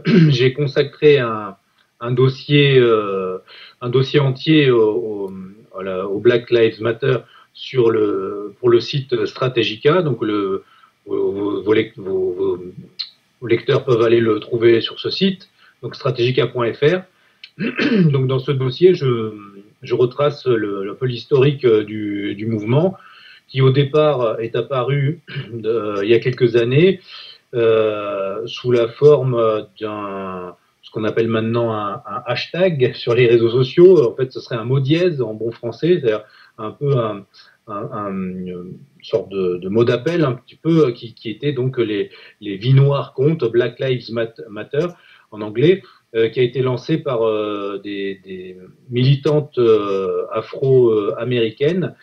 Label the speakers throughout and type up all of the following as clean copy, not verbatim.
Speaker 1: j'ai consacré un dossier, un dossier entier au Black Lives Matter pour le site Strategica. Donc vos lecteurs peuvent aller le trouver sur ce site, donc strategica.fr. Donc dans ce dossier, je retrace un peu l'historique du mouvement qui au départ est apparu il y a quelques années sous la forme ce qu'on appelle maintenant un hashtag sur les réseaux sociaux. En fait, ce serait un mot dièse en bon français, c'est-à-dire un peu une sorte de mot d'appel un petit peu qui était donc les vies noires comptent, Black Lives Matter en anglais, qui a été lancé par des militantes afro-américaines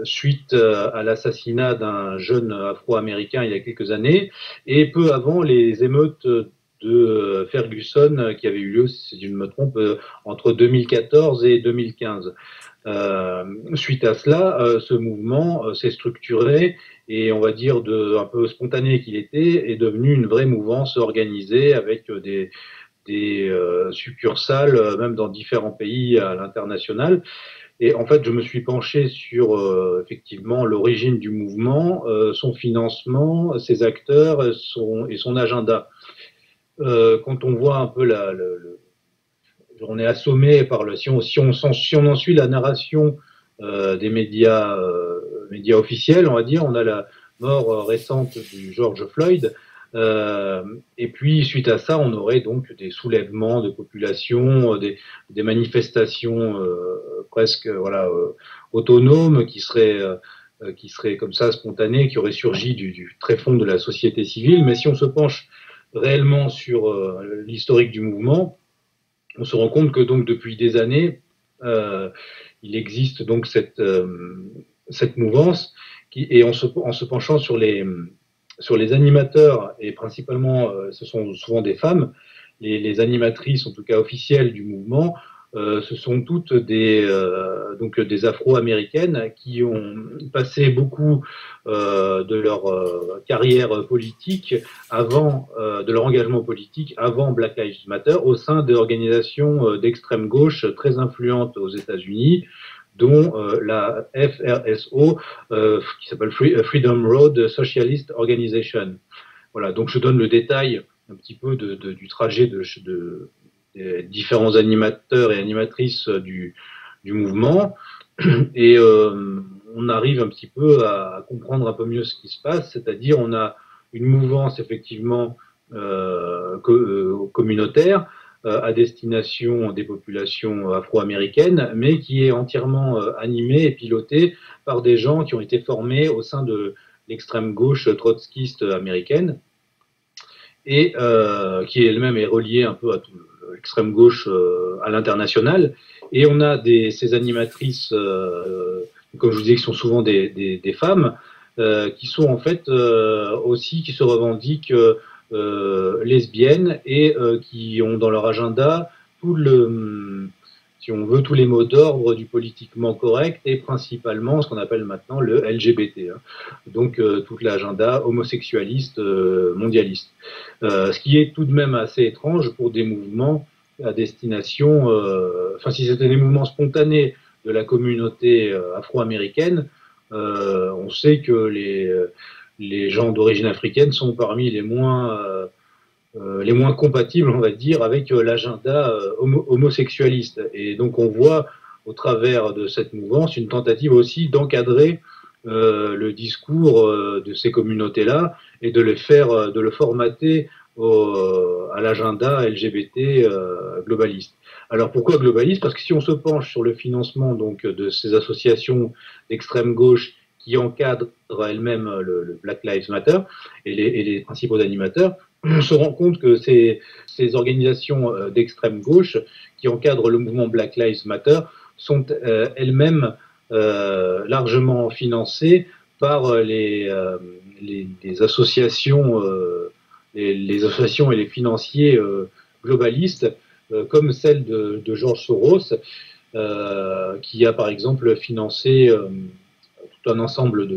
Speaker 1: suite à l'assassinat d'un jeune afro-américain il y a quelques années, et peu avant les émeutes de Ferguson qui avaient eu lieu, si je ne me trompe, entre 2014 et 2015. Suite à cela, ce mouvement s'est structuré et on va dire un peu spontané qu'il était, est devenu une vraie mouvance organisée avec des succursales, même dans différents pays à l'international. Et en fait, je me suis penché sur effectivement l'origine du mouvement, son financement, ses acteurs et son agenda. Quand on voit un peu on est assommé par si on en suit la narration des médias officiels, on va dire, on a la mort récente du George Floyd. Et puis, suite à ça, on aurait donc des soulèvements de population, des manifestations presque voilà, autonomes qui seraient comme ça spontanées, qui auraient surgi du tréfonds de la société civile. Mais si on se penche réellement sur l'historique du mouvement, on se rend compte que donc depuis des années, il existe donc cette mouvance et en se penchant sur les animateurs, et principalement ce sont souvent des femmes, les animatrices en tout cas officielles du mouvement, ce sont toutes donc des Afro-américaines qui ont passé beaucoup de leur carrière politique de leur engagement politique avant Black Lives Matter au sein d'organisations d'extrême gauche très influentes aux États-Unis, dont la FRSO, qui s'appelle Freedom Road Socialist Organization. Voilà, donc je donne le détail un petit peu du trajet des différents animateurs et animatrices du mouvement, et on arrive un petit peu à comprendre un peu mieux ce qui se passe, c'est-à-dire on a une mouvance effectivement communautaire à destination des populations afro-américaines, mais qui est entièrement animée et pilotée par des gens qui ont été formés au sein de l'extrême gauche trotskiste américaine, et qui elle-même est reliée un peu à tout l'extrême gauche à l'international. Et on a ces animatrices, comme je vous disais, qui sont souvent des femmes, qui sont en fait aussi, qui se revendiquent lesbiennes et qui ont dans leur agenda si on veut, tous les mots d'ordre du politiquement correct et principalement ce qu'on appelle maintenant le LGBT, hein. Donc tout l'agenda homosexualiste mondialiste. Ce qui est tout de même assez étrange pour des mouvements à destination, enfin si c'était des mouvements spontanés de la communauté afro-américaine, on sait que les gens d'origine africaine sont parmi les moins compatibles, on va dire, avec l'agenda homosexualiste. Et donc on voit au travers de cette mouvance une tentative aussi d'encadrer le discours de ces communautés-là et de le formater à l'agenda LGBT globaliste. Alors pourquoi globaliste? Parce que si on se penche sur le financement donc de ces associations d'extrême gauche qui encadrent elles-mêmes le Black Lives Matter et les principaux animateurs, on se rend compte que ces organisations d'extrême gauche qui encadrent le mouvement Black Lives Matter sont elles-mêmes largement financées par les associations, les associations et les financiers globalistes, comme celle de George Soros, qui a par exemple financé tout un ensemble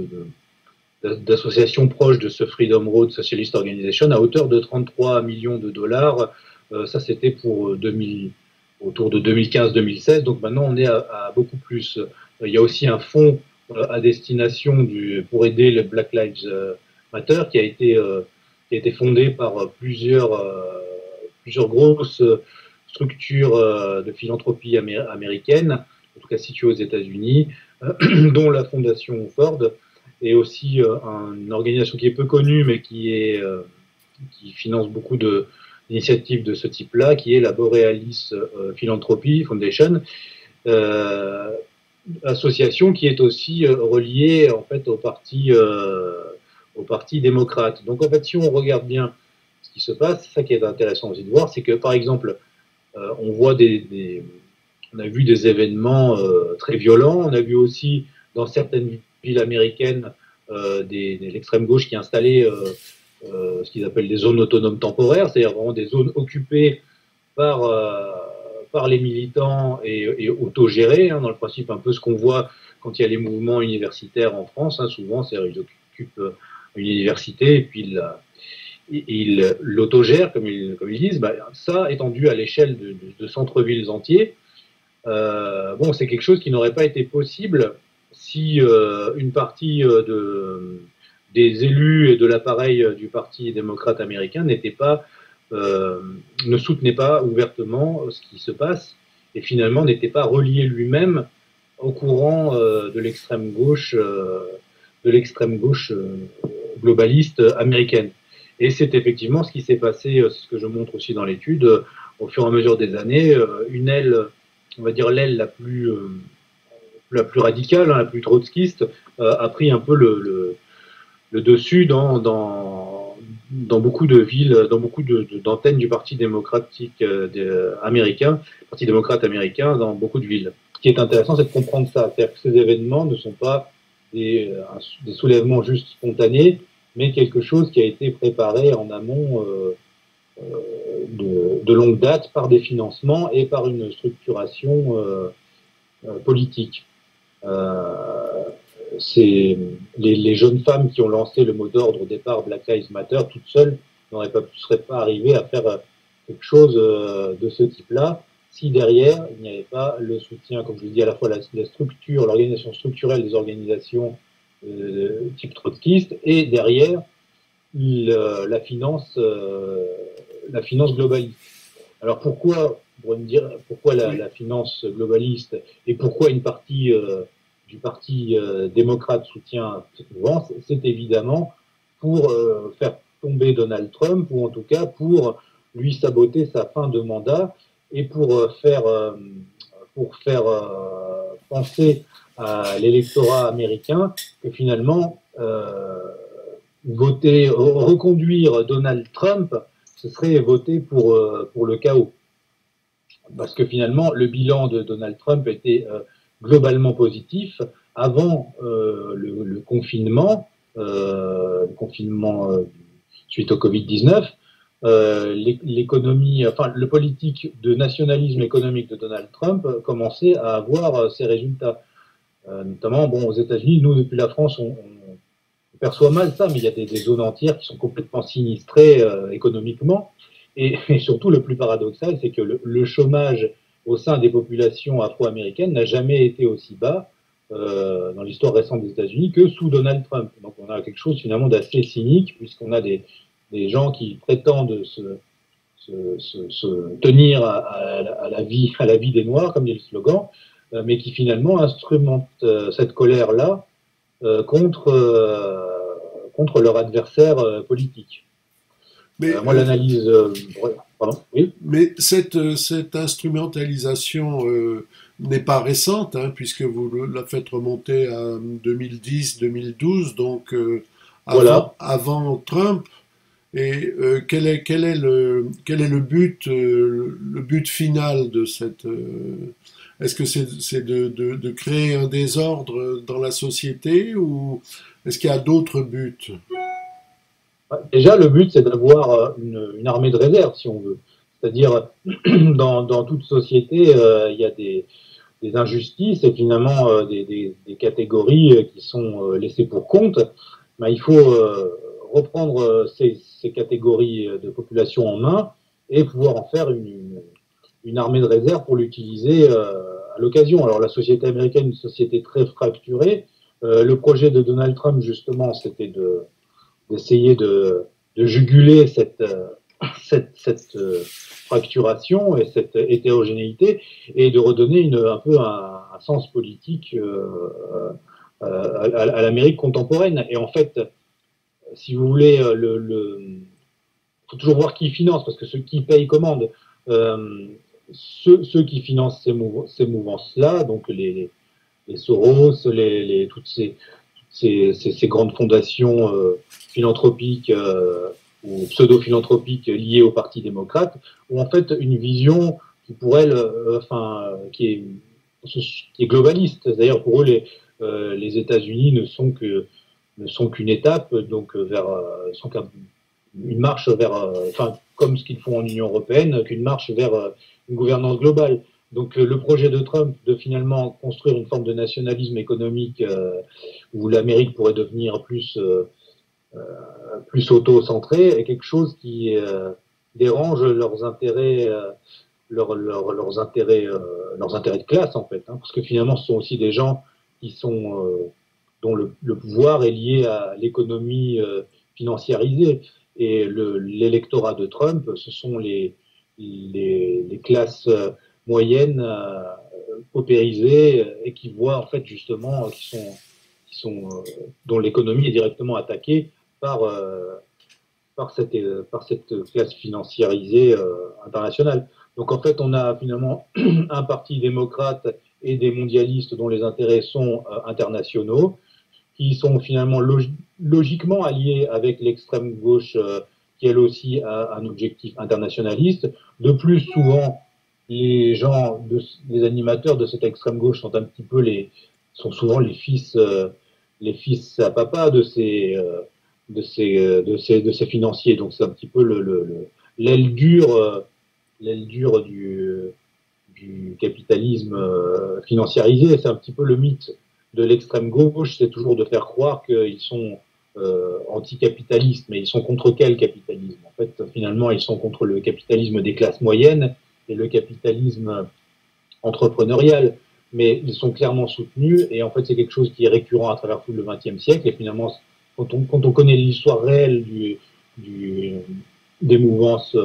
Speaker 1: d'associations proches de ce Freedom Road Socialist Organization à hauteur de 33 millions de dollars. Ça, c'était pour 2000, autour de 2015-2016. Donc maintenant, on est à beaucoup plus. Il y a aussi un fonds à destination pour aider le Black Lives Matter qui a été fondé par plusieurs grosses structures de philanthropie américaine, en tout cas situées aux États-Unis, dont la Fondation Ford, et aussi une organisation qui est peu connue, mais qui finance beaucoup d'initiatives de ce type-là, qui est la Borealis Philanthropy Foundation, association qui est aussi reliée en fait au parti démocrate. Donc en fait, si on regarde bien ce qui se passe, c'est ça qui est intéressant aussi de voir, c'est que par exemple, on voit on a vu des événements très violents. On a vu aussi dans certaines villes américaines l'extrême gauche qui a installé ce qu'ils appellent des zones autonomes temporaires, c'est-à-dire vraiment des zones occupées par les militants et autogérées, dans le principe un peu ce qu'on voit quand il y a les mouvements universitaires en France. Souvent, c'est-à-dire ils occupent une université et puis ils l'autogèrent, comme ils disent. Ça, étendu à l'échelle de centres-villes entiers, c'est quelque chose qui n'aurait pas été possible si une partie des élus et de l'appareil du Parti démocrate américain ne soutenait pas ouvertement ce qui se passe et finalement n'était pas relié lui-même au courant de l'extrême gauche globaliste américaine. Et c'est effectivement ce qui s'est passé, c'est ce que je montre aussi dans l'étude, au fur et à mesure des années, une aile, on va dire l'aile la plus radicale, la plus trotskiste, a pris un peu le dessus dans beaucoup de villes, dans beaucoup d'antennes du Parti démocratique américain, Parti démocrate américain, dans beaucoup de villes. Ce qui est intéressant, c'est de comprendre ça. C'est-à-dire que ces événements ne sont pas des soulèvements juste spontanés, mais quelque chose qui a été préparé en amont de longue date par des financements et par une structuration politique. C'est les jeunes femmes qui ont lancé le mot d'ordre au départ Black Lives Matter toutes seules ne seraient pas arrivées à faire quelque chose de ce type-là si derrière il n'y avait pas le soutien, comme je vous dis, à la fois la structure, l'organisation structurelle des organisations type trotskiste et derrière la finance globaliste. Alors pourquoi la finance globaliste et pourquoi une partie du Parti démocrate soutient cette mouvance? C'est évidemment pour faire tomber Donald Trump, ou en tout cas pour lui saboter sa fin de mandat et pour faire penser à l'électorat américain que finalement reconduire Donald Trump, ce serait voter pour le chaos. Parce que finalement, le bilan de Donald Trump était globalement positif avant le confinement suite au Covid-19. L'économie, enfin le politique de nationalisme économique de Donald Trump commençait à avoir ses résultats. Notamment, aux États-Unis, nous depuis la France, on perçoit mal ça, mais il y a des zones entières qui sont complètement sinistrées économiquement. Et surtout, le plus paradoxal, c'est que le chômage au sein des populations afro-américaines n'a jamais été aussi bas dans l'histoire récente des États-Unis que sous Donald Trump. Donc on a quelque chose finalement d'assez cynique, puisqu'on a des gens qui prétendent se tenir à la vie des Noirs, comme dit le slogan, mais qui finalement instrumentent cette colère-là contre leur adversaire politique. Moi, l'analyse... pardon, oui.
Speaker 2: Mais cette instrumentalisation n'est pas récente,
Speaker 1: puisque
Speaker 2: vous la faites remonter à 2010-2012, donc avant Trump. Et quel est le but final de cette... est-ce que c'est de créer un désordre dans la société, ou est-ce qu'il y a d'autres buts?
Speaker 1: Déjà, le but, c'est d'avoir une armée de réserve, si on veut. C'est-à-dire, dans toute société, il y a des injustices et finalement des catégories qui sont laissées pour compte. ben, il faut reprendre ces catégories de population en main et pouvoir en faire une armée de réserve pour l'utiliser à l'occasion. Alors la société américaine est une société très fracturée. Le projet de Donald Trump, justement, c'était d'essayer de juguler cette fracturation et cette hétérogénéité et de redonner un peu un sens politique à l'Amérique contemporaine. Et en fait, si vous voulez, faut toujours voir qui finance, parce que ceux qui payent commandent. Ceux qui financent ces mouvances-là, donc les Soros, toutes ces grandes fondations philanthropiques ou pseudo-philanthropiques liées au Parti démocrate, ont en fait une vision qui pour elles, qui est globaliste. D'ailleurs, pour eux, les États-Unis ne sont qu'une étape, donc sont une marche vers, comme ce qu'ils font en Union européenne, qu'une marche vers une gouvernance globale. Donc le projet de Trump de finalement construire une forme de nationalisme économique où l'Amérique pourrait devenir plus auto-centrée est quelque chose qui dérange leurs intérêts, leurs intérêts de classe en fait, hein, parce que finalement ce sont aussi des gens dont le pouvoir est lié à l'économie financiarisée. Et l'électorat de Trump, ce sont les classes moyennes, paupérisées, et qui voient en fait justement, dont l'économie est directement attaquée par cette classe financiarisée internationale. Donc en fait, on a finalement un parti démocrate et des mondialistes dont les intérêts sont internationaux, qui sont finalement logiquement alliés avec l'extrême gauche qui elle aussi a un objectif internationaliste. De plus, souvent, les animateurs de cette extrême gauche sont souvent les fils à papa de ces financiers. Donc c'est un petit peu l'aile dure du capitalisme financiarisé. C'est un petit peu le mythe de l'extrême gauche, c'est toujours de faire croire qu'ils sont anticapitalistes, mais ils sont contre quel capitalisme? En fait, finalement, ils sont contre le capitalisme des classes moyennes et le capitalisme entrepreneurial, mais ils sont clairement soutenus, et en fait, c'est quelque chose qui est récurrent à travers tout le XXe siècle, et finalement, quand on connaît l'histoire réelle des mouvances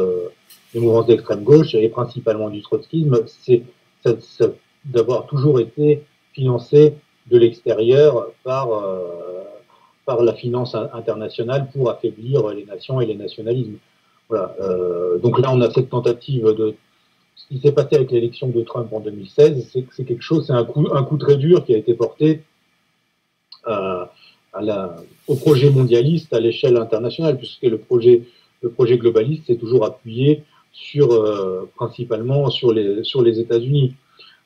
Speaker 1: d'extrême gauche, et principalement du trotskisme, c'est d'avoir toujours été financé de l'extérieur par la finance internationale pour affaiblir les nations et les nationalismes. Voilà. Donc là, on a cette tentative de ce qui s'est passé avec l'élection de Trump en 2016, c'est quelque chose, c'est un coup très dur qui a été porté au projet mondialiste à l'échelle internationale, puisque le projet globaliste s'est toujours appuyé principalement sur les États-Unis.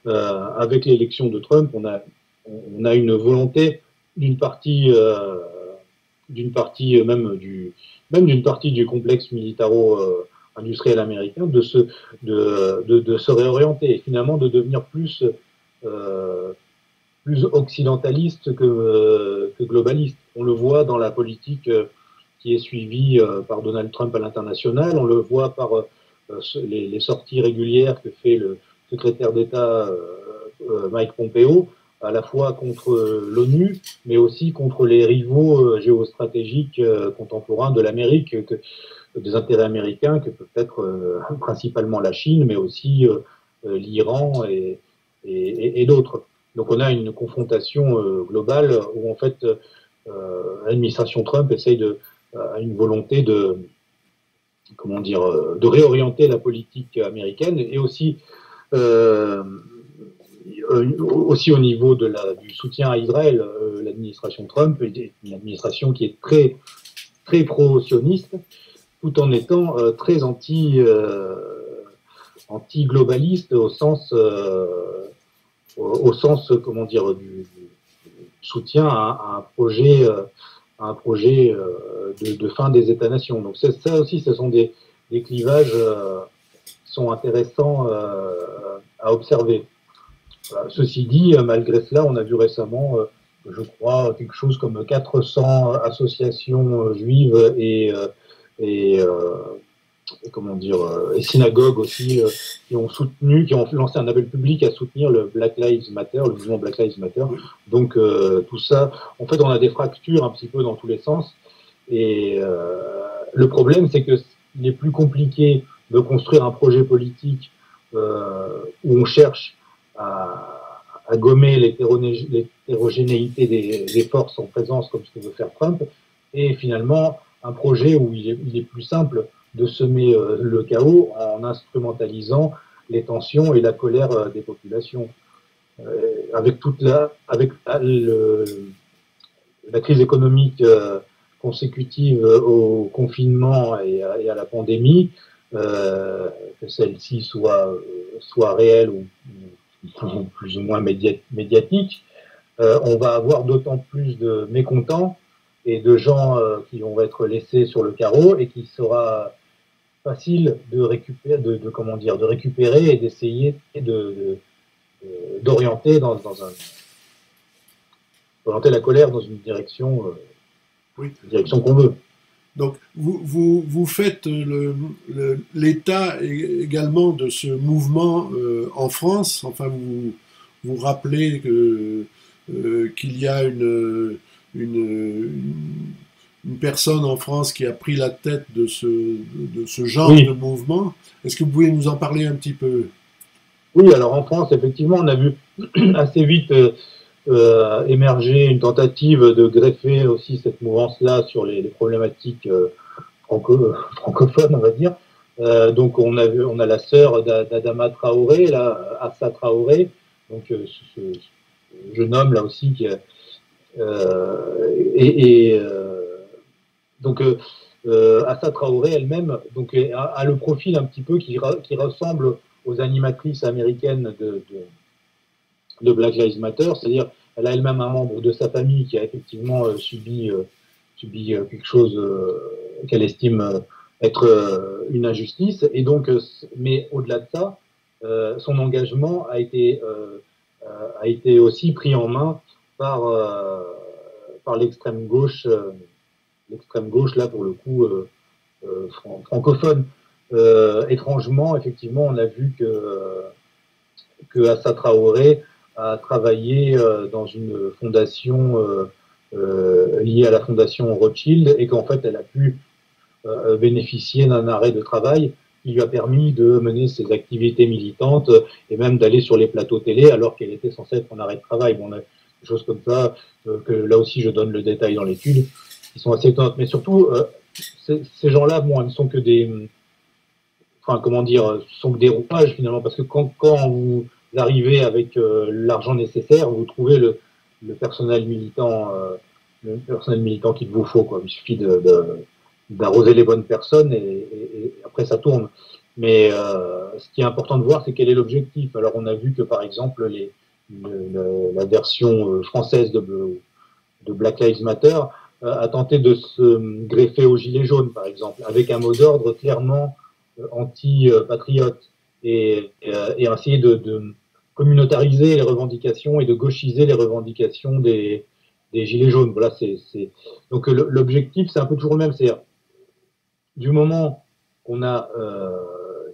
Speaker 1: Avec l'élection de Trump, on a une volonté d'une partie d'une partie du complexe militaro-industriel américain de se réorienter et finalement de devenir plus occidentaliste que globaliste. On le voit dans la politique qui est suivie par Donald Trump à l'international, on le voit par les sorties régulières que fait le secrétaire d'État Mike Pompeo, à la fois contre l'ONU, mais aussi contre les rivaux géostratégiques contemporains de l'Amérique, des intérêts américains, que peut être principalement la Chine, mais aussi l'Iran et d'autres. Donc on a une confrontation globale où en fait l'administration Trump a une volonté de réorienter la politique américaine et aussi au niveau du soutien à Israël. L'administration Trump est une administration qui est très, très pro-sioniste, tout en étant très anti-globaliste au sens du soutien à un projet de fin des États-nations. Donc ça aussi, ce sont des clivages qui sont intéressants à observer. Ceci dit, malgré cela, on a vu récemment je crois, quelque chose comme 400 associations juives et comment dire, et synagogues aussi, qui ont soutenu, qui ont lancé un appel public à soutenir le Black Lives Matter, le mouvement Black Lives Matter. Donc tout ça, en fait, on a des fractures un petit peu dans tous les sens. Et le problème, c'est que il est plus compliqué de construire un projet politique où on cherche à gommer l'hétérogénéité des forces en présence, comme ce que veut faire Trump, et finalement un projet où il est plus simple de semer le chaos en instrumentalisant les tensions et la colère des populations. Avec la crise économique consécutive au confinement et à la pandémie, que celle-ci soit réelle ou plus ou moins médiatique, on va avoir d'autant plus de mécontents et de gens qui vont être laissés sur le carreau et qu'il sera facile de récupérer et d'essayer d'orienter orienter la colère dans une direction, direction qu'on veut.
Speaker 2: Donc, vous faites l'état également de ce mouvement en France. Enfin, vous rappelez qu'il y a une personne en France qui a pris la tête de ce genre de mouvement. Est-ce que vous pouvez nous en parler un petit peu?
Speaker 1: Oui, alors en France, effectivement, on a vu assez vite émerger une tentative de greffer aussi cette mouvance-là sur les problématiques francophones, on va dire. Donc on a la sœur d'Adama Traoré, là, Assa Traoré, donc ce jeune homme là aussi qui donc Assa Traoré elle-même donc a le profil un petit peu qui ressemble aux animatrices américaines de Black Lives Matter, c'est-à-dire elle a elle-même un membre de sa famille qui a effectivement subi quelque chose qu'elle estime être une injustice, et donc, mais au-delà de ça, son engagement a été aussi pris en main par l'extrême gauche là pour le coup francophone. Étrangement, effectivement, on a vu que Assa Traoré a travaillé dans une fondation liée à la fondation Rothschild, et qu'en fait elle a pu bénéficier d'un arrêt de travail qui lui a permis de mener ses activités militantes et même d'aller sur les plateaux télé alors qu'elle était censée être en arrêt de travail. Bon, on a des choses comme ça, que là aussi je donne le détail dans l'étude, qui sont assez étonnantes. Mais surtout, ces gens-là, bon, ils ne sont que sont que des roupages finalement, parce que quand vous arrivez avec l'argent nécessaire, vous trouvez le personnel militant qu'il vous faut, quoi. Il suffit d'arroser les bonnes personnes et après ça tourne. Mais ce qui est important de voir, c'est quel est l'objectif. Alors on a vu que par exemple la version française de Black Lives Matter a tenté de se greffer aux gilets jaunes, par exemple, avec un mot d'ordre clairement anti-patriote, et essayer de communautariser les revendications et de gauchiser les revendications des gilets jaunes. Voilà, donc l'objectif, c'est un peu toujours le même, c'est du moment qu'on a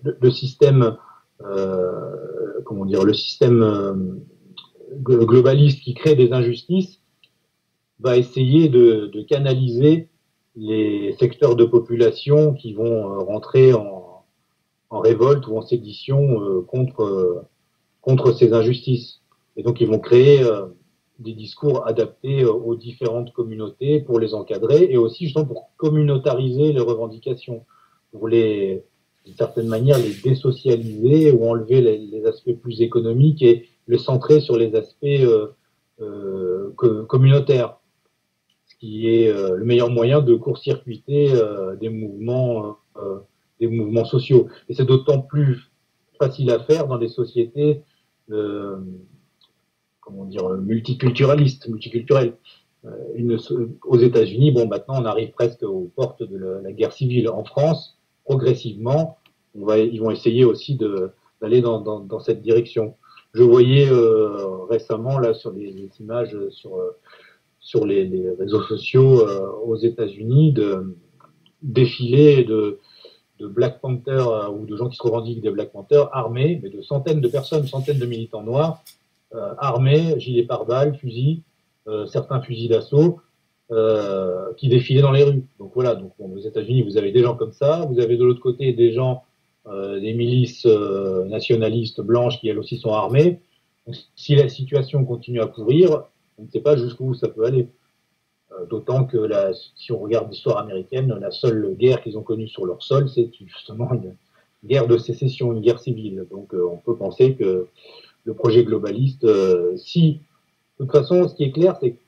Speaker 1: le système, le système globaliste qui crée des injustices, va essayer de canaliser les secteurs de population qui vont rentrer en révolte ou en sédition contre ces injustices. Et donc ils vont créer des discours adaptés aux différentes communautés pour les encadrer, et aussi justement pour communautariser les revendications, pour d'une certaine manière les désocialiser ou enlever les aspects plus économiques et les centrer sur les aspects communautaires, ce qui est le meilleur moyen de court-circuiter des mouvements sociaux. Et c'est d'autant plus facile à faire dans des sociétés multiculturelles. Aux États-Unis, bon, maintenant on arrive presque aux portes de la guerre civile. En France, progressivement, ils vont essayer aussi d'aller dans cette direction. Je voyais récemment là sur des images sur les réseaux sociaux aux États-Unis défilés de Black Panthers ou de gens qui se revendiquent des Black Panthers armés, mais de centaines de personnes, centaines de militants noirs armés, gilets pare-balles, fusils, certains fusils d'assaut, qui défilaient dans les rues. Donc voilà, donc, bon, aux États-Unis, vous avez des gens comme ça, vous avez de l'autre côté des gens, des milices nationalistes blanches qui elles aussi sont armées. Donc, si la situation continue à pourrir, on ne sait pas jusqu'où ça peut aller. D'autant que si on regarde l'histoire américaine, la seule guerre qu'ils ont connue sur leur sol, c'est justement une guerre de sécession, une guerre civile. Donc on peut penser que le projet globaliste, si, de toute façon, ce qui est clair, c'est que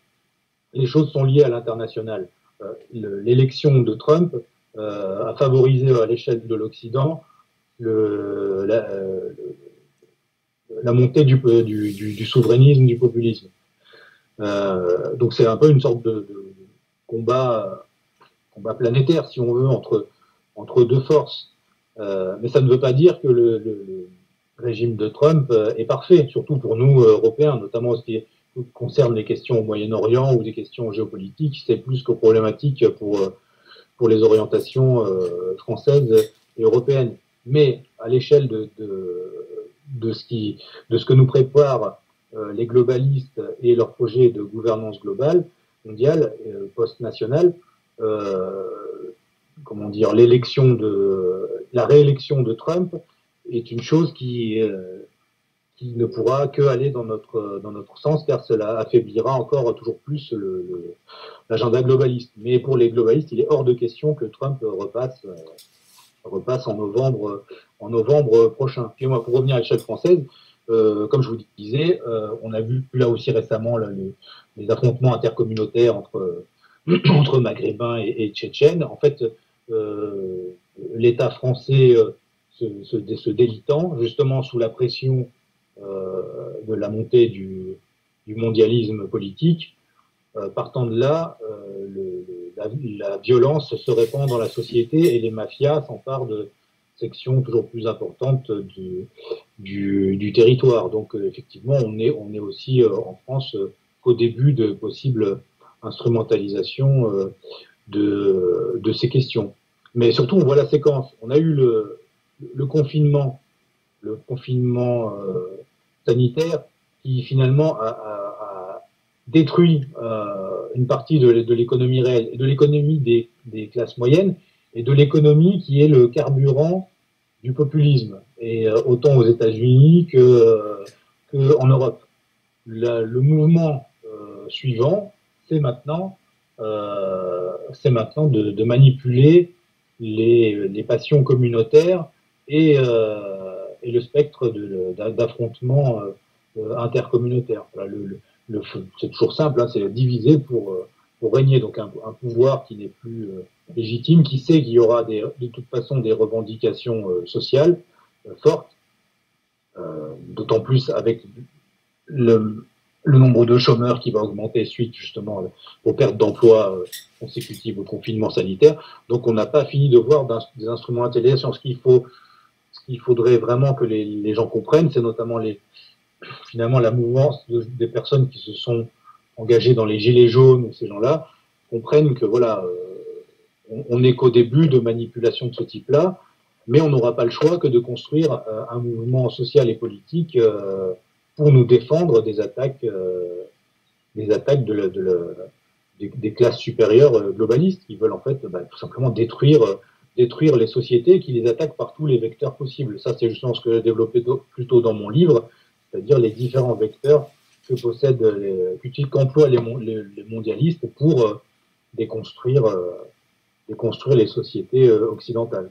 Speaker 1: les choses sont liées à l'international. L'élection de Trump a favorisé à l'échelle de l'Occident la montée du souverainisme, du populisme. Donc c'est un peu une sorte de combat planétaire, si on veut, entre deux forces. Mais ça ne veut pas dire que le régime de Trump est parfait, surtout pour nous, Européens, notamment ce qui concerne les questions au Moyen-Orient ou des questions géopolitiques. C'est plus que problématique pour les orientations françaises et européennes. Mais à l'échelle de ce que nous préparent les globalistes et leur projet de gouvernance globale, mondiale, post-nationale, comment dire, la réélection de Trump est une chose qui ne pourra que aller dans notre sens, car cela affaiblira encore toujours plus l'agenda globaliste. Mais pour les globalistes, il est hors de question que Trump repasse en novembre prochain. Puis moi, pour revenir à l'échelle française, comme je vous disais, on a vu là aussi récemment là, les affrontements intercommunautaires entre Maghrébins et Tchétchènes. En fait, l'État français se délitant, justement sous la pression de la montée du mondialisme politique. Partant de là, la violence se répand dans la société et les mafias s'emparent de sections toujours plus importantes du territoire. Donc effectivement, on est aussi en France qu'au début de possibles instrumentalisations de ces questions. Mais surtout, on voit la séquence. On a eu le confinement sanitaire qui finalement a détruit une partie de l'économie réelle, et de l'économie des classes moyennes, et de l'économie qui est le carburant du populisme, et autant aux États-Unis qu'en Europe. Le mouvement suivant, c'est maintenant de manipuler les passions communautaires et le spectre d'affrontements intercommunautaires. Voilà, c'est toujours simple, hein, c'est diviser pour régner. Donc un pouvoir qui n'est plus légitime, qui sait qu'il y aura de toute façon des revendications sociales fortes, d'autant plus avec le nombre de chômeurs qui va augmenter suite justement aux pertes d'emplois consécutives au confinement sanitaire. Donc on n'a pas fini de voir des instruments d'intelligence. Ce qu'il faudrait vraiment que les gens comprennent, c'est notamment finalement la mouvance des personnes qui se sont engagées dans les gilets jaunes, ou ces gens-là comprennent que voilà, on n'est qu'au début de manipulation de ce type-là, mais on n'aura pas le choix que de construire un mouvement social et politique pour nous défendre des attaques des classes supérieures globalistes qui veulent en fait tout simplement détruire les sociétés, qui les attaquent par tous les vecteurs possibles. Ça, c'est justement ce que j'ai développé plutôt dans mon livre, c'est-à-dire les différents vecteurs qu'emploient les mondialistes pour déconstruire les sociétés occidentales.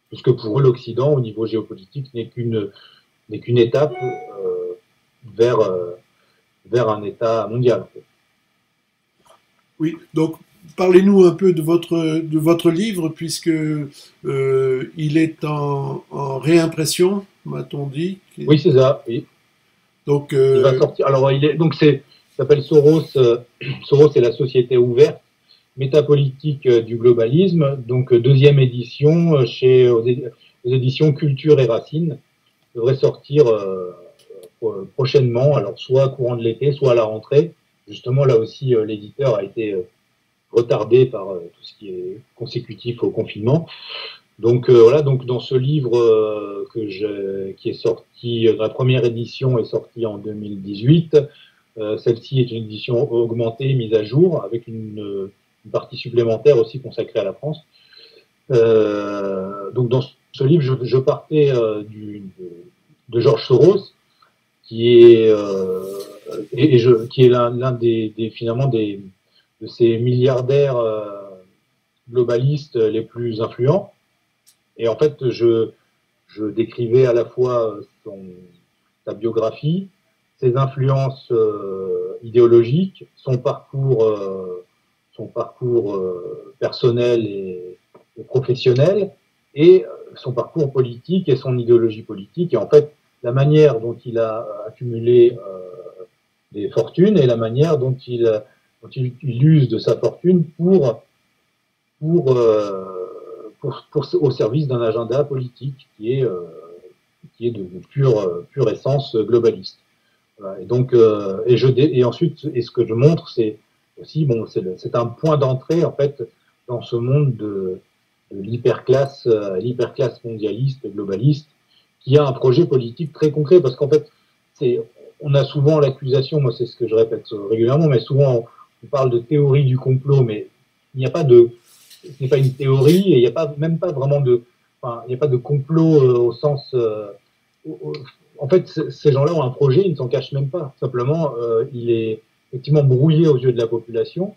Speaker 1: Puisque pour eux, l'Occident, au niveau géopolitique, n'est qu'une étape vers un État mondial.
Speaker 2: Oui, donc parlez-nous un peu de votre livre, puisque il est en réimpression, m'a-t-on dit.
Speaker 1: Oui, c'est ça. Oui.
Speaker 2: Donc,
Speaker 1: il va sortir. Alors, ça s'appelle Soros. Soros, c'est la société ouverte, métapolitique du globalisme. Donc, deuxième édition aux éditions Culture et Racines. Devrait sortir prochainement, alors soit courant de l'été, soit à la rentrée. Justement, là aussi, l'éditeur a été retardé par tout ce qui est consécutif au confinement. Donc voilà, donc dans ce livre qui est sorti, la première édition est sortie en 2018. Celle-ci est une édition augmentée, mise à jour, avec une partie supplémentaire aussi consacrée à la France. Donc dans ce livre, je partais de George Soros, qui est qui est l'un finalement de ces milliardaires globalistes les plus influents. Et en fait, je décrivais à la fois sa biographie, ses influences idéologiques, son parcours personnel et professionnel, et son parcours politique et son idéologie politique. Et en fait, la manière dont il a accumulé des fortunes et la manière dont il use de sa fortune au service d'un agenda politique qui est de pure essence globaliste. Voilà. Et donc, et ensuite, ce que je montre, c'est aussi, bon, c'est un point d'entrée en fait dans ce monde de l'hyperclasse mondialiste, globaliste, qui a un projet politique très concret, parce qu'en fait, on a souvent l'accusation, moi c'est ce que je répète régulièrement, mais souvent on parle de théorie du complot, mais il n'y a pas ce n'est pas une théorie, et il n'y a même pas vraiment il n'y a pas de complot au sens, en fait, ces gens-là ont un projet, ils ne s'en cachent même pas. Simplement, il est effectivement brouillé aux yeux de la population,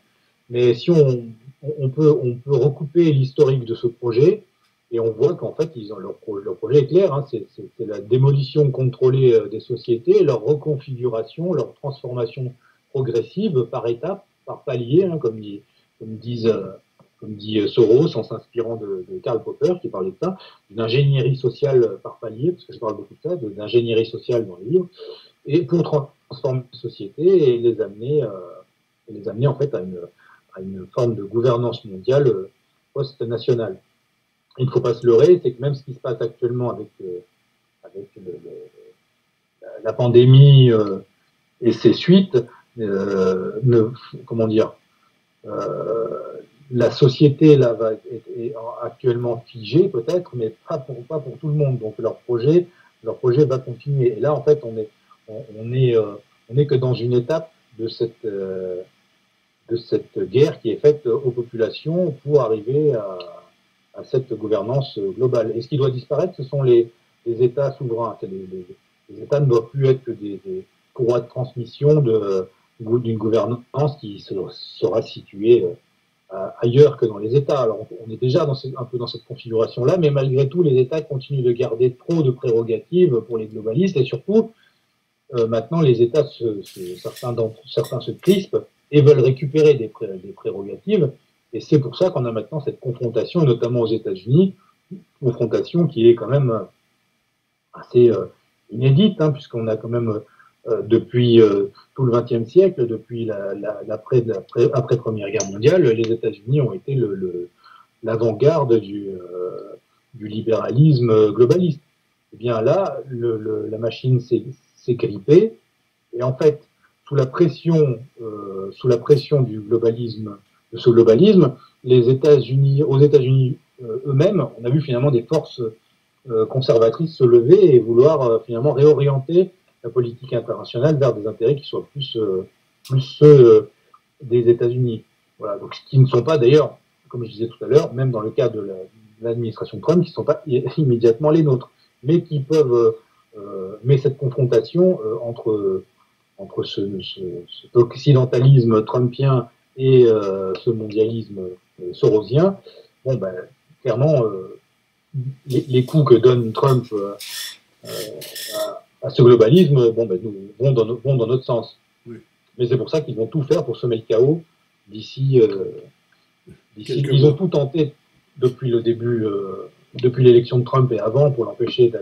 Speaker 1: mais si on peut recouper l'historique de ce projet, et on voit qu'en fait, leur projet est clair, hein, c'est la démolition contrôlée des sociétés, leur reconfiguration, leur transformation progressive par étapes, par paliers, hein, comme dit Soros en s'inspirant de Karl Popper qui parlait de ça, d'une ingénierie sociale par palier, parce que je parle beaucoup de ça, d'ingénierie sociale dans le livre, et pour transformer la société et les amener en fait à une forme de gouvernance mondiale post-nationale. Il ne faut pas se leurrer, c'est que même ce qui se passe actuellement avec la pandémie et ses suites, comment dire, la société là est actuellement figée peut-être, mais pas pour tout le monde. Donc leur projet va continuer. Et là en fait on est que dans une étape de cette guerre qui est faite aux populations pour arriver à cette gouvernance globale. Et ce qui doit disparaître, ce sont les États souverains. Les États ne doivent plus être que des courroies de transmission d'une gouvernance qui sera située ailleurs que dans les États. Alors on est déjà un peu dans cette configuration-là, mais malgré tout, les États continuent de garder trop de prérogatives pour les globalistes, et surtout, maintenant, les États, certains se crispent et veulent récupérer des prérogatives, et c'est pour ça qu'on a maintenant cette confrontation, et notamment aux États-Unis, confrontation qui est quand même assez inédite, hein, puisqu'on a quand même depuis tout le XXe siècle, depuis après Première Guerre mondiale, les États-Unis ont été l'avant-garde du libéralisme globaliste. Et bien là, la machine s'est grippée, et en fait, sous la pression du globalisme, de ce globalisme, aux États-Unis eux-mêmes, on a vu finalement des forces conservatrices se lever et vouloir finalement réorienter la politique internationale vers des intérêts qui soient plus ceux des États-Unis. Voilà, donc qui ne sont pas d'ailleurs, comme je disais tout à l'heure, même dans le cas de l'administration Trump, qui ne sont pas immédiatement les nôtres, mais qui peuvent, mais cette confrontation entre cet occidentalisme trumpien et ce mondialisme sorosien, bon ben clairement les coups que donne Trump à ce globalisme, bon, ben, vont dans notre sens. Oui. Mais c'est pour ça qu'ils vont tout faire pour semer le chaos d'ici. Ils ont tout tenté depuis le début, depuis l'élection de Trump et avant, pour l'empêcher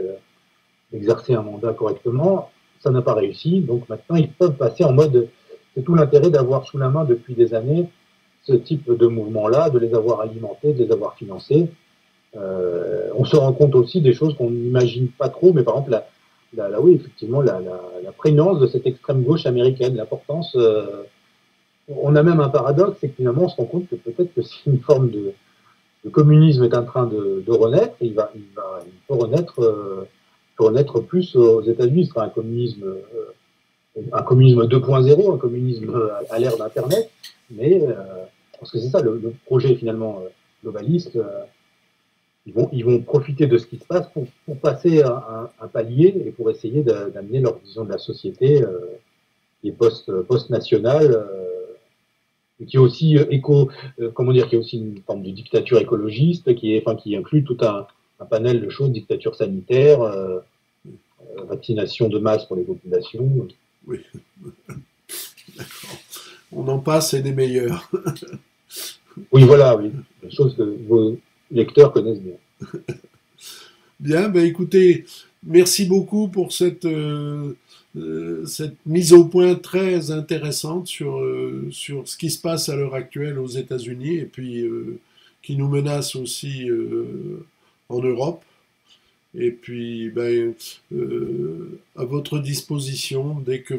Speaker 1: d'exercer un mandat correctement. Ça n'a pas réussi. Donc maintenant, ils peuvent passer en mode. C'est tout l'intérêt d'avoir sous la main depuis des années ce type de mouvement-là, de les avoir alimentés, de les avoir financés. On se rend compte aussi des choses qu'on n'imagine pas trop, mais par exemple oui, effectivement, la prégnance de cette extrême gauche américaine, l'importance. On a même un paradoxe, c'est que finalement, on se rend compte que peut-être que si une forme le communisme est en train de renaître, il peut renaître plus aux États-Unis. Ce sera un communisme 2.0, un communisme à l'ère d'Internet, mais parce que c'est ça le projet finalement globaliste. Ils vont profiter de ce qui se passe pour passer un palier et pour essayer d'amener leur vision de la société qui est post-nationale. Et qui est aussi qui est aussi une forme de dictature écologiste, qui inclut tout un panel de choses, dictature sanitaire, vaccination de masse pour les populations.
Speaker 2: Oui, d'accord. On en passe et des meilleurs.
Speaker 1: Oui, voilà, oui, des choses que vos lecteurs connaissent bien.
Speaker 2: Bien, ben écoutez, merci beaucoup pour cette mise au point très intéressante sur ce qui se passe à l'heure actuelle aux États-Unis et puis qui nous menace aussi en Europe. Et puis, ben, à votre disposition, dès que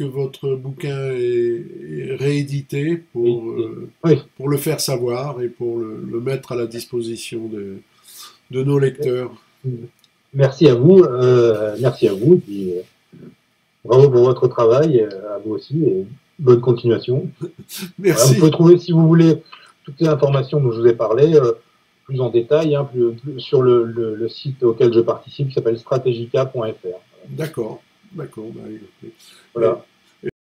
Speaker 2: votre bouquin est réédité pour le faire savoir et pour le mettre à la disposition de nos lecteurs.
Speaker 1: Merci à vous, puis, bravo pour votre travail, à vous aussi, et bonne continuation.
Speaker 2: Merci.
Speaker 1: Voilà, vous pouvez trouver, si vous voulez, toutes les informations dont je vous ai parlé, plus en détail, plus sur le site auquel je participe, qui s'appelle strategica.fr.
Speaker 2: D'accord. Bah,
Speaker 1: voilà.